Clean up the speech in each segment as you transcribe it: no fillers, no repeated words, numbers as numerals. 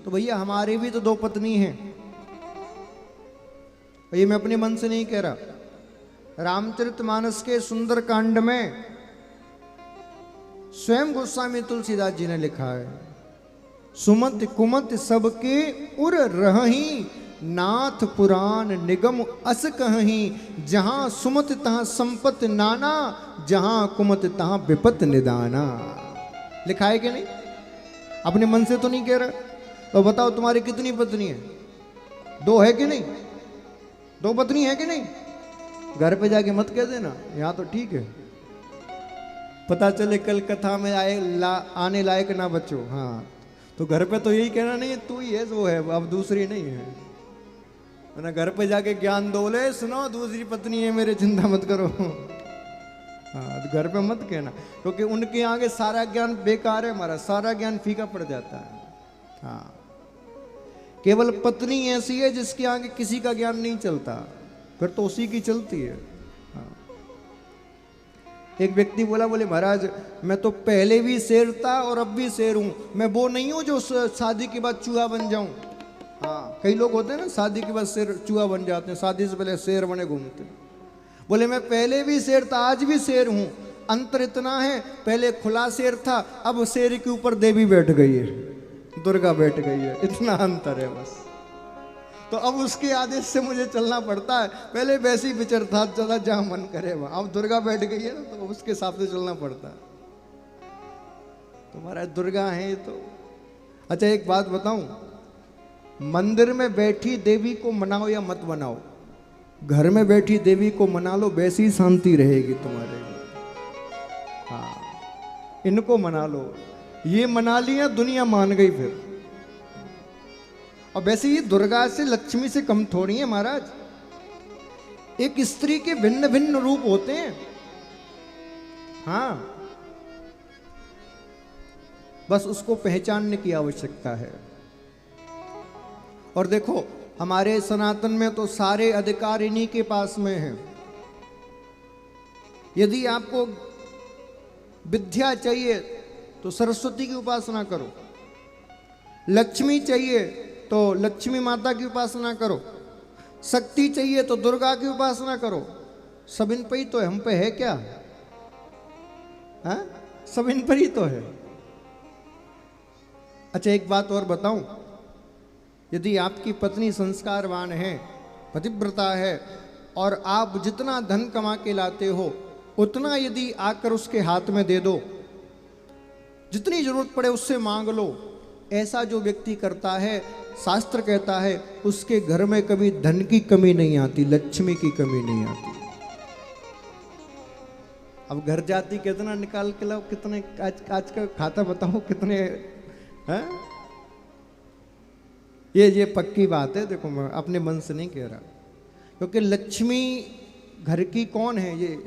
तो भैया हमारे भी तो दो पत्नी हैं, ये मैं अपने मन से नहीं कह रहा। रामचरितमानस के सुंदर कांड में स्वयं गोस्वामी तुलसीदास जी ने लिखा है, सुमत कुमत सबके उर रहही, नाथ पुराण निगम अस कहही, जहां सुमत तहां संपत नाना, जहां कुमत तहां विपत निदाना। लिखा है कि नहीं? अपने मन से तो नहीं कह रहा। तो बताओ तुम्हारी कितनी पत्नी है? दो है कि नहीं? दो पत्नी है कि नहीं? घर पे जाके मत कह देना, यहां तो ठीक है, पता चले कल कथा में आने लायक ना बचो। हाँ, तो घर पे तो यही कहना नहीं है तू ही है वो है, अब दूसरी नहीं है ना। घर पे जाके ज्ञान दो, ले सुनो दूसरी पत्नी है मेरे, चिंता मत करो। हाँ, तो घर पे मत कहना, क्योंकि उनके आगे सारा ज्ञान बेकार है, हमारा सारा ज्ञान फीका पड़ जाता है। हाँ, केवल पत्नी ऐसी है जिसके आगे किसी का ज्ञान नहीं चलता, फिर तो उसी की चलती है। हाँ। एक व्यक्ति बोला, बोले महाराज मैं तो पहले भी शेर था और अब भी शेर हूं, मैं वो नहीं हूं जो शादी के बाद चूहा बन जाऊं। हाँ, कई लोग होते हैं ना शादी के बाद शेर चूहा बन जाते हैं, शादी से पहले शेर बने घूमते हैं। बोले मैं पहले भी शेर था, आज भी शेर हूं, अंतर इतना है पहले खुला शेर था, अब शेर के ऊपर देवी बैठ गई है, दुर्गा बैठ गई है, इतना अंतर है बस। तो अब उसके आदेश से मुझे चलना पड़ता है, पहले वैसे ही विचर था, चला जहां मन करे वहां, अब दुर्गा बैठ गई है ना, तो उसके हिसाब से चलना पड़ता है। तुम्हारा दुर्गा है तो। अच्छा एक बात बताऊं, मंदिर में बैठी देवी को मनाओ या मत मनाओ, घर में बैठी देवी को मना लो, वैसी शांति रहेगी तुम्हारे। हाँ, इनको मना लो, ये मना लिया दुनिया मान गई फिर। और वैसे ही दुर्गा से लक्ष्मी से कम थोड़ी है महाराज। एक स्त्री के भिन्न भिन्न रूप होते हैं। हाँ, बस उसको पहचानने की आवश्यकता है। और देखो हमारे सनातन में तो सारे अधिकार इन्हीं के पास में हैं। यदि आपको विद्या चाहिए तो सरस्वती की उपासना करो, लक्ष्मी चाहिए तो लक्ष्मी माता की उपासना करो, शक्ति चाहिए तो दुर्गा की उपासना करो। सब इन पर ही तो है, हम पे है क्या? हाँ, सब इन पर ही तो है। अच्छा एक बात और बताऊं, यदि आपकी पत्नी संस्कारवान है, पतिव्रता है, और आप जितना धन कमा के लाते हो उतना यदि आकर उसके हाथ में दे दो, जितनी जरूरत पड़े उससे मांग लो, ऐसा जो व्यक्ति करता है, शास्त्र कहता है उसके घर में कभी धन की कमी नहीं आती, लक्ष्मी की कमी नहीं आती। अब घर जाती कितना निकाल के लाओ, कितने आज का खाता बताओ कितने हैं? ये पक्की बात है। देखो मैं अपने मन से नहीं कह रहा, क्योंकि लक्ष्मी घर की कौन है? ये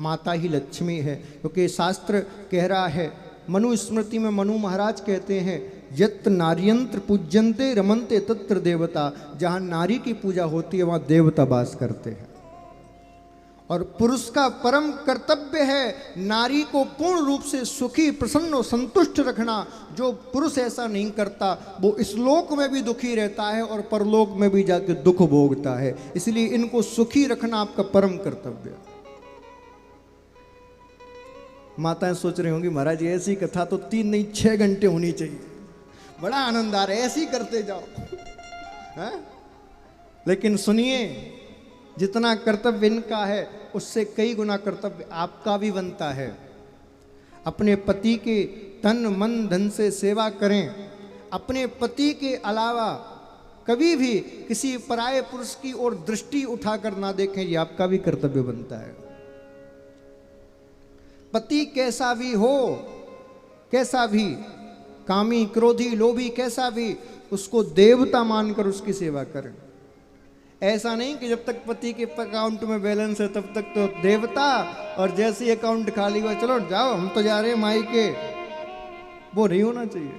माता ही लक्ष्मी है। क्योंकि शास्त्र कह रहा है, मनु स्मृति में मनु महाराज कहते हैं, यत् नार्यंत्र पूज्यन्ते रमन्ते तत्र देवता। जहां नारी की पूजा होती है वहां देवता वास करते हैं। और पुरुष का परम कर्तव्य है नारी को पूर्ण रूप से सुखी, प्रसन्न और संतुष्ट रखना। जो पुरुष ऐसा नहीं करता वो इस लोक में भी दुखी रहता है और परलोक में भी जाके दुख भोगता है। इसलिए इनको सुखी रखना आपका परम कर्तव्य है। माताएं सोच रही होंगी महाराज ऐसी कथा तो 3 नहीं 6 घंटे होनी चाहिए, बड़ा आनंद आ रहा है, ऐसी करते जाओ। है? लेकिन सुनिए, जितना कर्तव्य इनका है उससे कई गुना कर्तव्य आपका भी बनता है। अपने पति के तन मन धन से सेवा करें। अपने पति के अलावा कभी भी किसी पराये पुरुष की ओर दृष्टि उठाकर ना देखें, ये आपका भी कर्तव्य बनता है। पति कैसा भी हो, कैसा भी कामी क्रोधी लोभी कैसा भी, उसको देवता मानकर उसकी सेवा करें। ऐसा नहीं कि जब तक पति के अकाउंट में बैलेंस है तब तक तो देवता, और जैसे ही अकाउंट खाली हुआ चलो जाओ हम तो जा रहे हैं माई के, वो नहीं होना चाहिए।